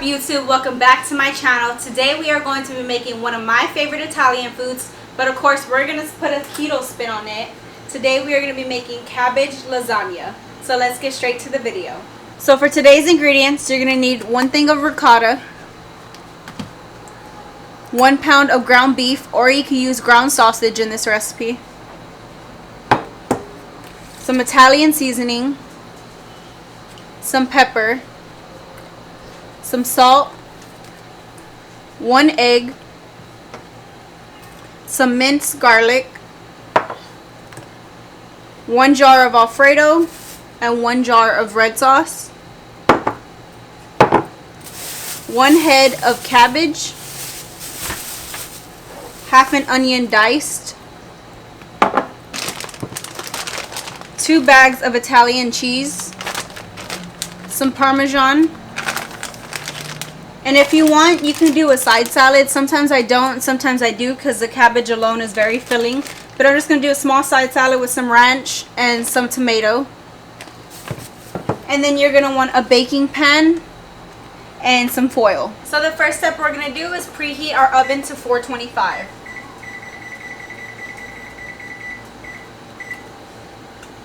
YouTube? Welcome back to my channel. Today we are going to be making one of my favorite Italian foods, but of course we're going to put a keto spin on it. Today we are going to be making cabbage lasagna. So let's get straight to the video. So for today's ingredients, you're going to need 1 thing of ricotta, 1 pound of ground beef, or you can use ground sausage in this recipe, some Italian seasoning, some pepper, some salt, 1 egg, some minced garlic, 1 jar of alfredo, and 1 jar of red sauce, 1 head of cabbage, half an onion diced, 2 bags of Italian cheese, some parmesan. And if you want, you can do a side salad. Sometimes I don't, sometimes I do, because the cabbage alone is very filling. But I'm just going to do a small side salad with some ranch and some tomato. And then you're going to want a baking pan and some foil. So the first step we're going to do is preheat our oven to 425.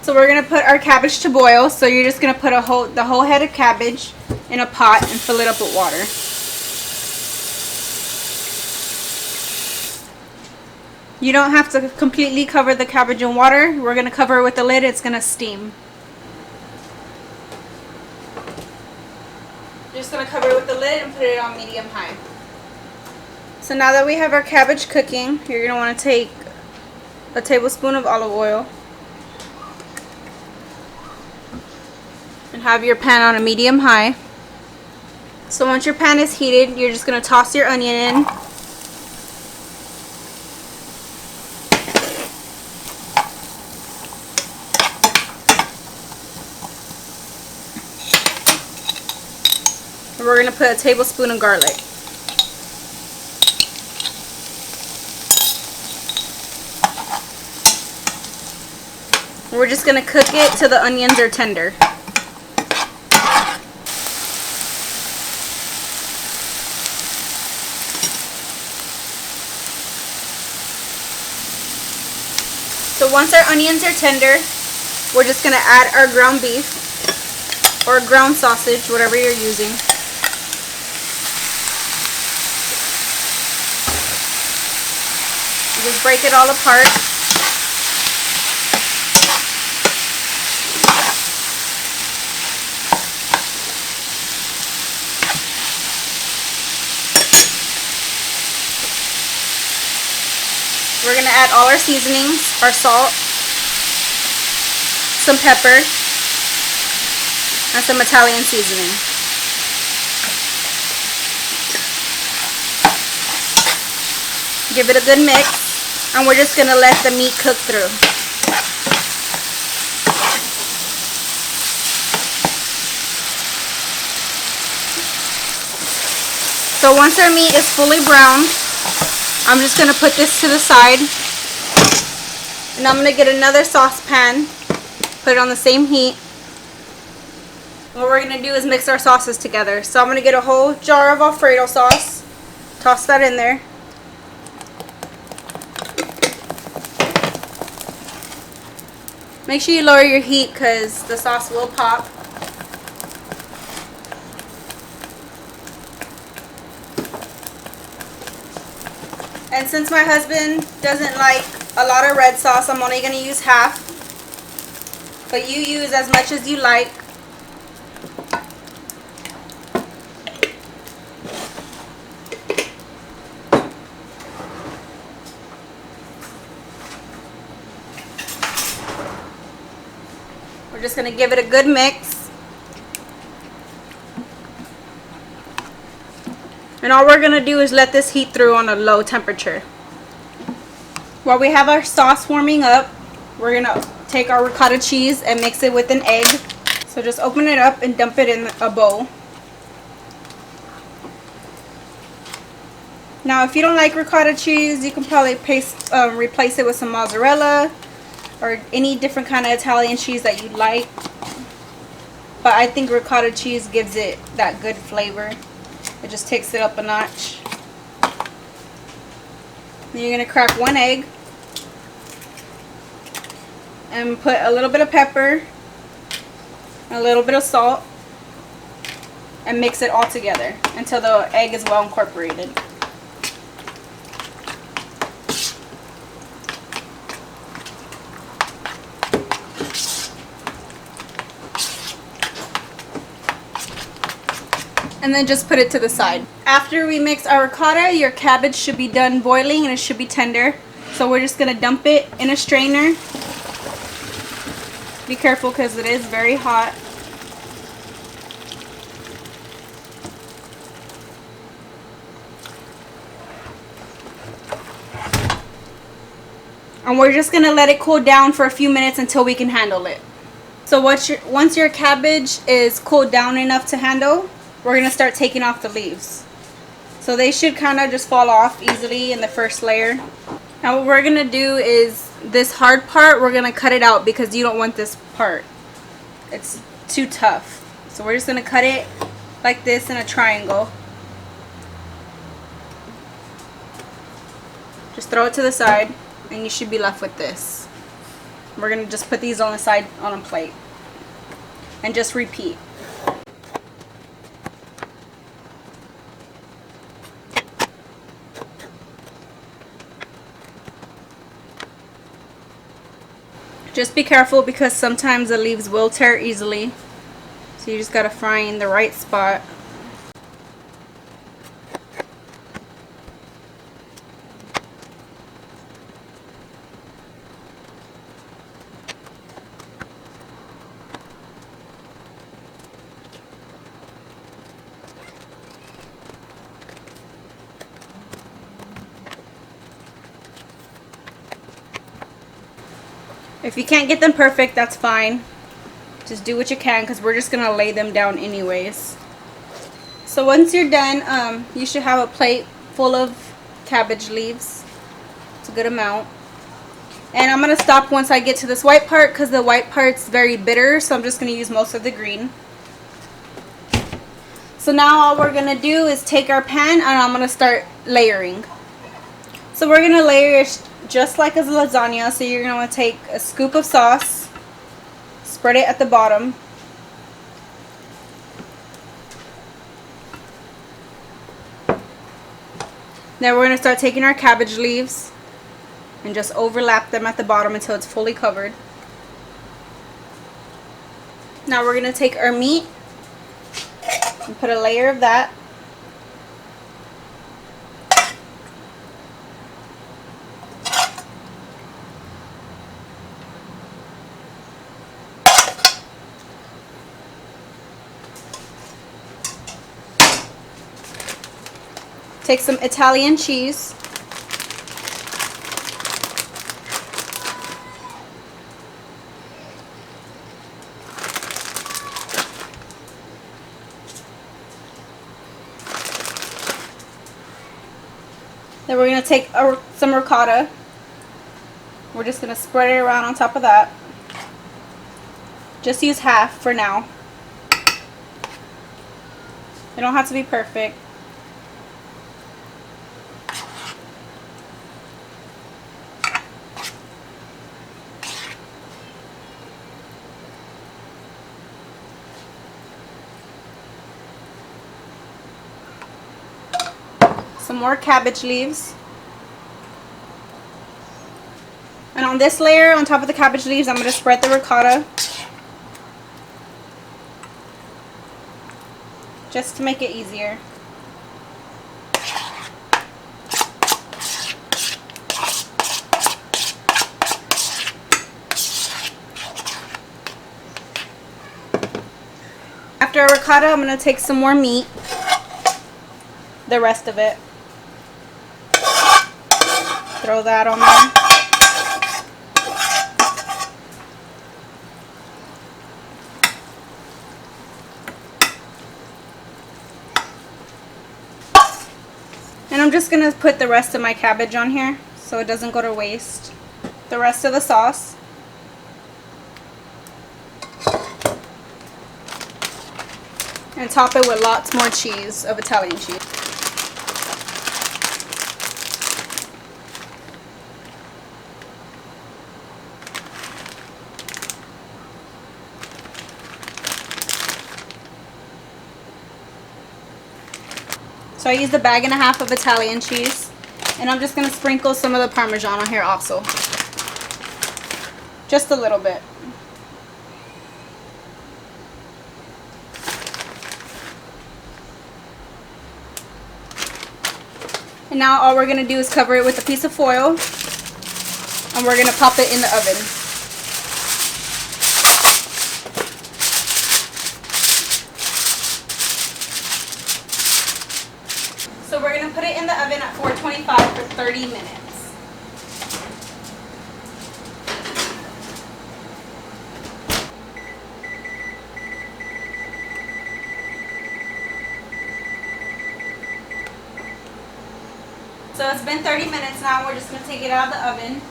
So we're going to put our cabbage to boil. So you're just going to put the whole head of cabbage in a pot and fill it up with water. You don't have to completely cover the cabbage in water. We're going to cover it with the lid. It's going to steam. Just going to cover it with the lid and put it on medium-high. So now that we have our cabbage cooking, you're going to want to take a tablespoon of olive oil and have your pan on a medium-high. So once your pan is heated, you're just going to toss your onion in. And we're going to put a tablespoon of garlic. And we're just going to cook it till the onions are tender. So once our onions are tender, we're just going to add our ground beef or ground sausage, whatever you're using. You just break it all apart. We're going to add all our seasonings, our salt, some pepper, and some Italian seasoning. Give it a good mix, and we're just going to let the meat cook through. So once our meat is fully browned, I'm just going to put this to the side, and I'm going to get another saucepan, put it on the same heat. What we're going to do is mix our sauces together. So I'm going to get a whole jar of alfredo sauce, toss that in there. Make sure you lower your heat because the sauce will pop. And since my husband doesn't like a lot of red sauce, I'm only going to use half. But you use as much as you like. We're just going to give it a good mix. And all we're going to do is let this heat through on a low temperature. While we have our sauce warming up, we're going to take our ricotta cheese and mix it with an egg. So just open it up and dump it in a bowl. Now if you don't like ricotta cheese, you can probably replace it with some mozzarella or any different kind of Italian cheese that you like. But I think ricotta cheese gives it that good flavor. It just takes it up a notch. Then you're going to crack 1 egg. And put a little bit of pepper. A little bit of salt. And mix it all together until the egg is well incorporated. And then just put it to the side. After we mix our ricotta, your cabbage should be done boiling and it should be tender. So we're just gonna dump it in a strainer. Be careful because it is very hot. And we're just gonna let it cool down for a few minutes until we can handle it. So once your cabbage is cooled down enough to handle, we're going to start taking off the leaves. So they should kind of just fall off easily in the first layer. Now what we're going to do is this hard part, we're going to cut it out because you don't want this part. It's too tough. So we're just going to cut it like this in a triangle. Just throw it to the side and you should be left with this. We're going to just put these on the side on a plate. And just repeat. Just be careful because sometimes the leaves will tear easily. So you just gotta find the right spot. If you can't get them perfect, that's fine. Just do what you can because we're just going to lay them down anyways. So once you're done, you should have a plate full of cabbage leaves. It's a good amount. And I'm going to stop once I get to this white part because the white part's very bitter. So I'm just going to use most of the green. So now all we're going to do is take our pan and I'm going to start layering. So we're going to layer it just like as a lasagna. So you're going to take a scoop of sauce, spread it at the bottom. Now we're going to start taking our cabbage leaves and just overlap them at the bottom until it's fully covered. Now we're going to take our meat and put a layer of that. Take some Italian cheese. Then we're going to take some ricotta. We're just going to spread it around on top of that. Just use half for now. It don't have to be perfect. Some more cabbage leaves. And on this layer, on top of the cabbage leaves, I'm going to spread the ricotta. Just to make it easier. After our ricotta, I'm going to take some more meat. The rest of it. Throw that on there. And I'm just going to put the rest of my cabbage on here so it doesn't go to waste. The rest of the sauce. And top it with lots more cheese of Italian cheese. So I used a bag and a half of Italian cheese, and I'm just going to sprinkle some of the Parmesan on here also. Just a little bit. And now all we're going to do is cover it with a piece of foil, and we're going to pop it in the oven. So we're going to put it in the oven at 425 for 30 minutes. So it's been 30 minutes now. We're just going to take it out of the oven.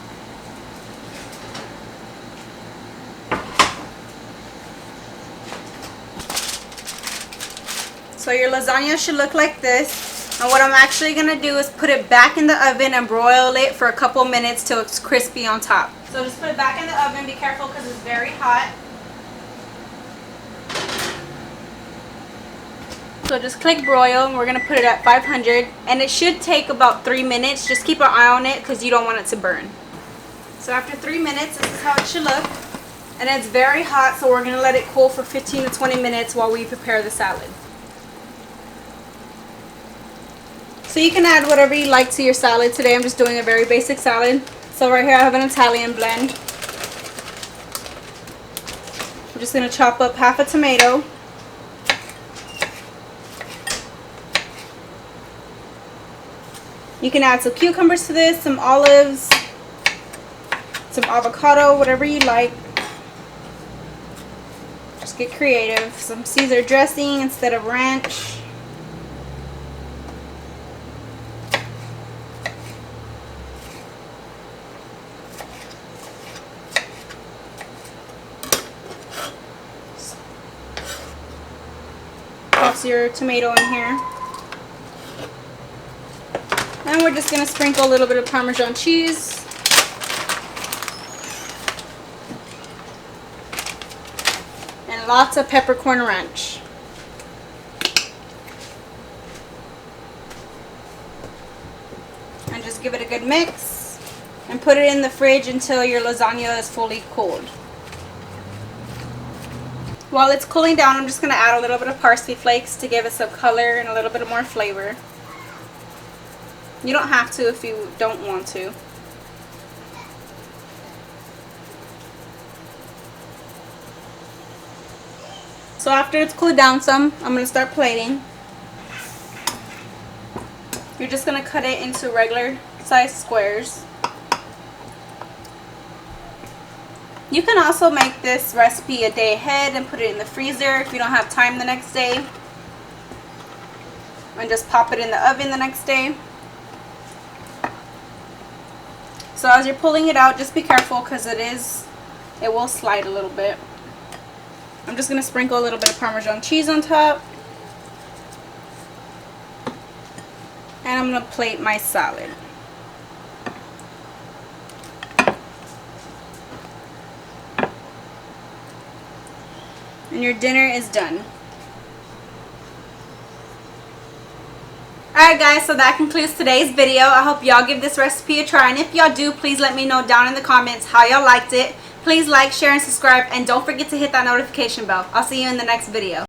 So your lasagna should look like this. And what I'm actually going to do is put it back in the oven and broil it for a couple minutes till it's crispy on top. So just put it back in the oven. Be careful because it's very hot. So just click broil, and we're going to put it at 500, and it should take about 3 minutes. Just keep an eye on it because you don't want it to burn. So after 3 minutes, this is how it should look. And it's very hot, so we're going to let it cool for 15 to 20 minutes while we prepare the salad. So you can add whatever you like to your salad. Today I'm just doing a very basic salad. So right here I have an Italian blend. I'm just going to chop up half a tomato. You can add some cucumbers to this, some olives, some avocado, whatever you like. Just get creative. Some Caesar dressing instead of ranch. Toss your tomato in here. And we're just going to sprinkle a little bit of Parmesan cheese. And lots of peppercorn ranch. And just give it a good mix. And put it in the fridge until your lasagna is fully cooled. While it's cooling down, I'm just going to add a little bit of parsley flakes to give it some color and a little bit more flavor. You don't have to if you don't want to. So after it's cooled down some, I'm going to start plating. You're just going to cut it into regular size squares. You can also make this recipe a day ahead and put it in the freezer if you don't have time the next day. And just pop it in the oven the next day. So as you're pulling it out, just be careful because it will slide a little bit. I'm just going to sprinkle a little bit of Parmesan cheese on top. And I'm going to plate my salad. And your dinner is done. Alright guys, so that concludes today's video. I hope y'all give this recipe a try, and if y'all do, please let me know down in the comments how y'all liked it. Please like, share, and subscribe, and don't forget to hit that notification bell. I'll see you in the next video.